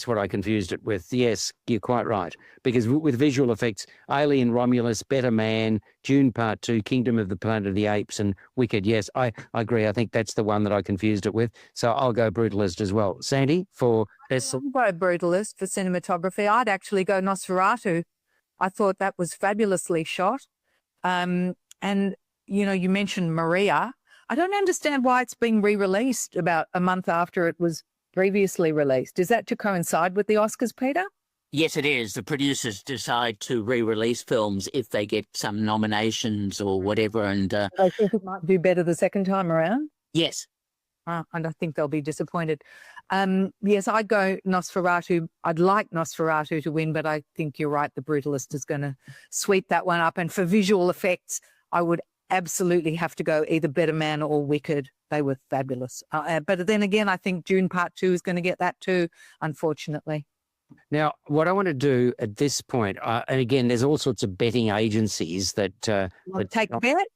what I confused it with. Yes, you're quite right. Because with visual effects, Alien Romulus, Better Man, Dune Part 2, Kingdom of the Planet of the Apes, and Wicked. Yes, I agree. I think that's the one that I confused it with. So I'll go Brutalist as well. Sandy, for best. I'll go Brutalist for cinematography. I'd actually go Nosferatu. I thought that was fabulously shot. And, you mentioned Maria. I don't understand why it's being re-released about a month after it was previously released. Is that to coincide with the Oscars, Peter? Yes, it is. The producers decide to re-release films if they get some nominations or whatever. And I think it might do better the second time around. yes. And I think they'll be disappointed. Yes, I'd go Nosferatu. I'd like Nosferatu to win, but I think you're right. The Brutalist is going to sweep that one up. And for visual effects, I would absolutely have to go either Better Man or Wicked. They were fabulous. But then again, I think Dune Part 2 is going to get that too, unfortunately. Now, what I want to do at this point, and again, there's all sorts of betting agencies that take a bet.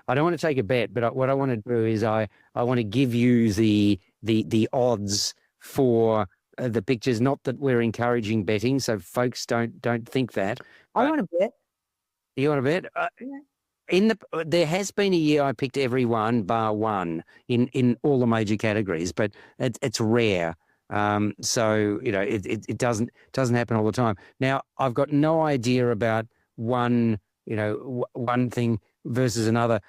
I don't want to take a bet, but what I want to do is I want to give you the odds for the pictures. Not that we're encouraging betting, so folks don't think that. I want to bet. You want to bet? There has been a year I picked every one bar one in all the major categories, but it's rare. So it doesn't happen all the time. Now I've got no idea about one thing versus another.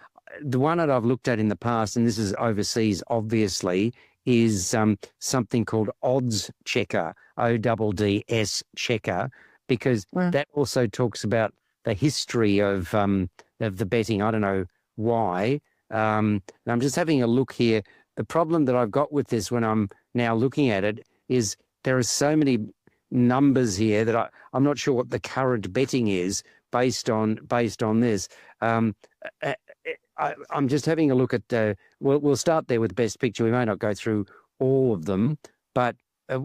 The one that I've looked at in the past, and this is overseas, obviously, is something called Odds Checker, ODDS Checker, because that also talks about the history of the betting. I don't know why. I'm just having a look here. The problem that I've got with this when I'm now looking at it is there are so many numbers here that I'm not sure what the current betting is based on this. I'm just having a look at. We'll start there with Best Picture. We may not go through all of them, but there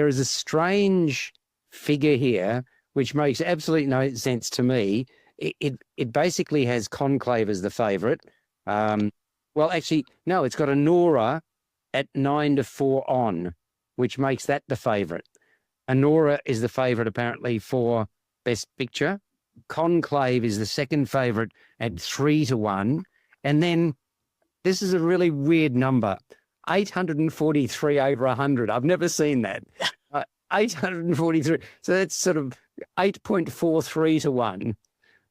is a strange figure here which makes absolutely no sense to me. It basically has Conclave as the favourite. Well, actually, no, it's got Anora at 9-4 on, which makes that the favourite. Anora is the favourite apparently for Best Picture. Conclave is the second favourite at 3-1. And then this is a really weird number, 843 over 100. I've never seen that. 843. So that's sort of 8.43 to 1,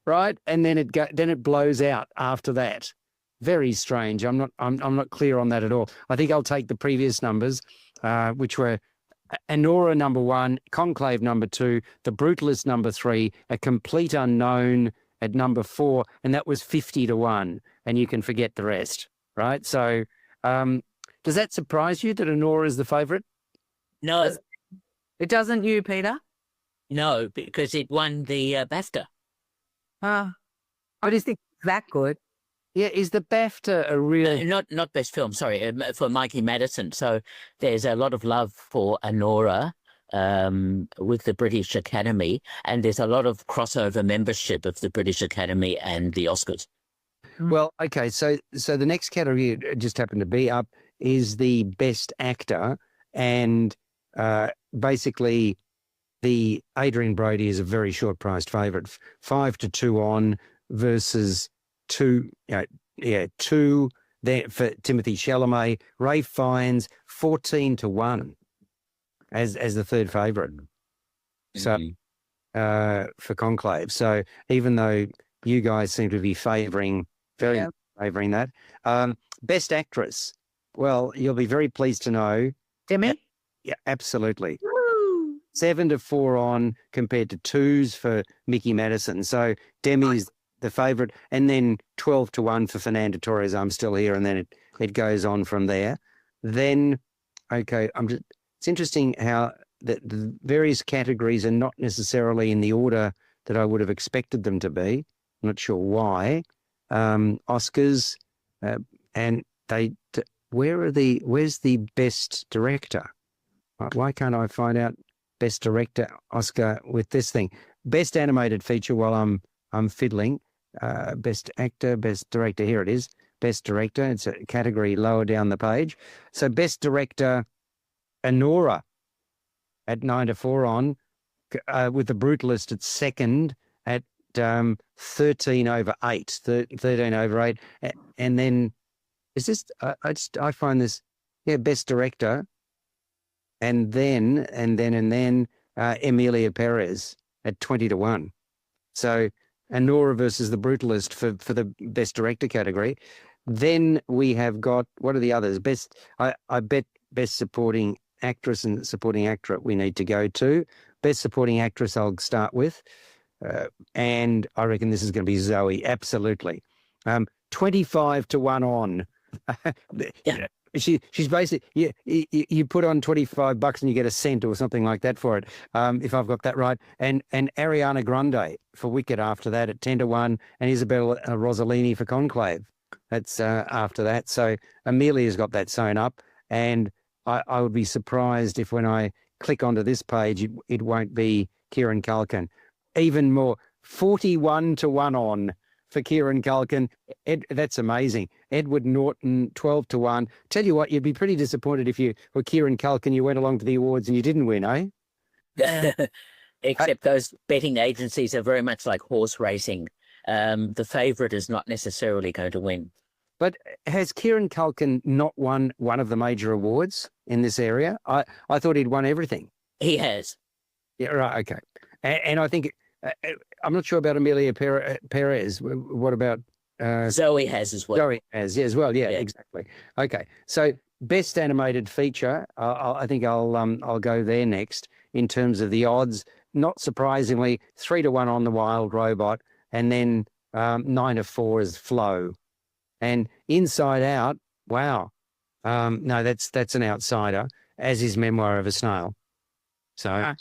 right? And then it blows out after that. Very strange. I'm not clear on that at all. I think I'll take the previous numbers, which were Anora number 1, Conclave number 2, The Brutalist number 3, A Complete Unknown at number 4, and that was 50-1. And you can forget the rest, right? So, does that surprise you that Anora is the favourite? No. It doesn't you, Peter? No, because it won the BAFTA. I just think it's that good. Yeah, is the BAFTA a real... Not best film, sorry, for Mikey Madison. So there's a lot of love for Anora with the British Academy, and there's a lot of crossover membership of the British Academy and the Oscars. Well, okay, so the next category it just happened to be up is the Best Actor, and basically the Adrian Brody is a very short-priced favourite, 5-2 on versus 2 there for Timothee Chalamet. Ralph Fiennes 14-1 as the third favourite. So for Conclave. So even though you guys seem to be favouring very Yeah. favouring that. Best actress. Well, you'll be very pleased to know. Demi? Yeah, absolutely. Woo! 7-4 on compared to 2s for Mickey Madison. So Demi's the favourite, and then 12-1 for Fernando Torres. I'm still here, and then it goes on from there. Then, okay, it's interesting how the various categories are not necessarily in the order that I would have expected them to be. I'm not sure why. Oscars, and where's the best director? Why can't I find out best director Oscar with this thing? Best animated feature while I'm fiddling. Best actor, best director. Here it is. Best director. It's a category lower down the page. So best director, Anora at 9-4 on, with The Brutalist at second at 13/8, 13/8. And then is this? I find this. Yeah, best director. And then Emilia Perez at 20-1. So Anora versus The Brutalist for the best director category. Then we have got, what are the others? I bet best supporting actress and supporting actor we need to go to. Best supporting actress I'll start with. And I reckon this is going to be Zoe. Absolutely. 25-1 on. Yeah. She's basically, you put on $25 and you get a cent or something like that for it, if I've got that right. And Ariana Grande for Wicked after that at 10-1, and Isabella Rossellini for Conclave. That's after that. So Amelia's got that sewn up, and I would be surprised if when I click onto this page, it won't be Kieran Culkin. Even more, 41-1 on for Kieran Culkin. That's amazing. Edward Norton, 12-1. Tell you what, you'd be pretty disappointed if you were Kieran Culkin, you went along to the awards and you didn't win, eh? Except those betting agencies are very much like horse racing. The favourite is not necessarily going to win. But has Kieran Culkin not won one of the major awards in this area? I thought he'd won everything. He has. Yeah, right, okay. And I think, I'm not sure about Emilia Perez. What about... Zoe has as well. Zoe has, yeah, as well. Yeah, Yeah. exactly. Okay, so best animated feature, I think I'll go there next in terms of the odds. Not surprisingly, 3-1 on The Wild Robot, and then 9-4 is Flow. And Inside Out, wow. No, that's an outsider, as is Memoir of a Snail. So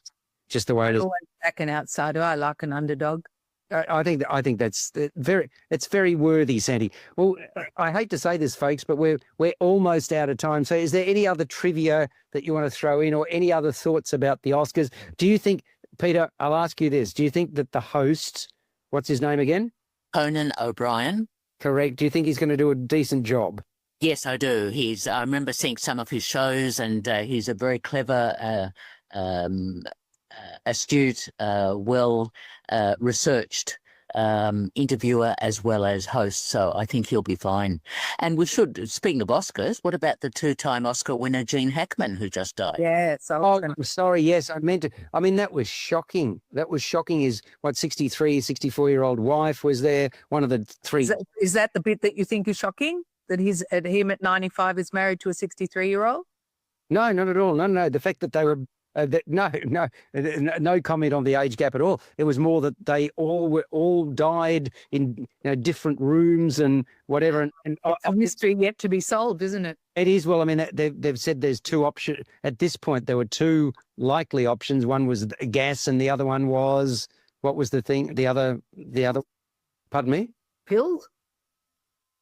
just the way it is. Always back an outsider. I like an underdog. I think that's very worthy, Sandy. Well, I hate to say this, folks, but we're almost out of time. So is there any other trivia that you want to throw in, or any other thoughts about the Oscars? Do you think, Peter, I'll ask you this, do you think that the host, what's his name again? Conan O'Brien. Correct. Do you think he's going to do a decent job? Yes, I do. I remember seeing some of his shows, and he's a very clever, astute, well researched interviewer as well as host. So I think he'll be fine. And we should, speaking of Oscars, what about the 2-time Oscar winner Gene Hackman, who just died? Yeah. So Oh, sorry. Yes, I meant to. I mean, that was shocking. That was shocking. His 64-year-old wife was there. One of the three. is that the bit that you think is shocking? That him at 95 is married to a 63-year-old? No, not at all. No. The fact that they were. No comment on the age gap at all. It was more that they all died in different rooms and whatever. And A mystery yet to be solved, isn't it? it is. Well, I mean, they've said there's two options at this point. There were two likely options. One was gas, and the other one was, what was the thing? The other. Pardon me. Pills?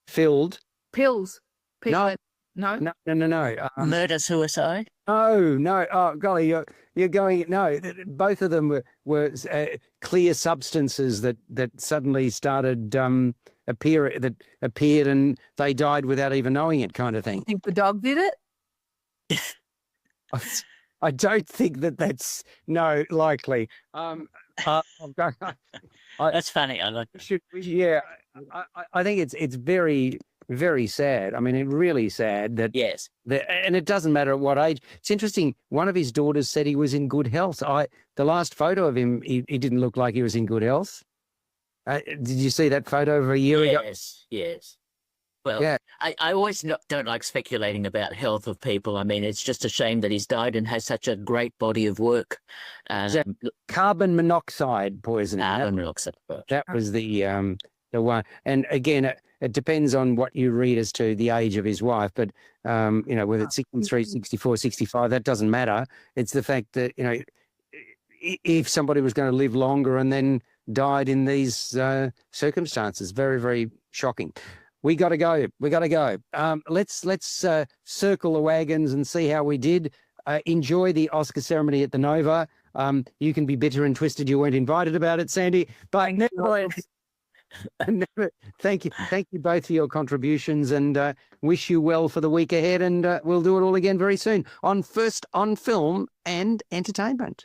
Filled. Pills. No. No. No. Murder, suicide? No. Oh, golly, you're going. No, both of them were clear substances that suddenly started appeared, and they died without even knowing it, kind of thing. You think the dog did it? I don't think that's likely. That's funny. I like Yeah, I think it's very, very sad. I mean, it really sad that. Yes. And it doesn't matter at what age. It's interesting. One of his daughters said he was in good health. The last photo of him, he didn't look like he was in good health. Did you see that photo of a year ago? Yes, yes. Well, Yeah. I always don't like speculating about health of people. I mean, it's just a shame that he's died and has such a great body of work. that carbon monoxide poisoning. Carbon monoxide. That was the one. And again, it depends on what you read as to the age of his wife. But, whether it's 63, 64, 65, that doesn't matter. It's the fact that, if somebody was going to live longer and then died in these circumstances, very, very shocking. We got to go. Let's circle the wagons and see how we did. Enjoy the Oscar ceremony at the Nova. You can be bitter and twisted you weren't invited about it, Sandy. But thank you both for your contributions, and wish you well for the week ahead. And we'll do it all again very soon on First on Film and Entertainment.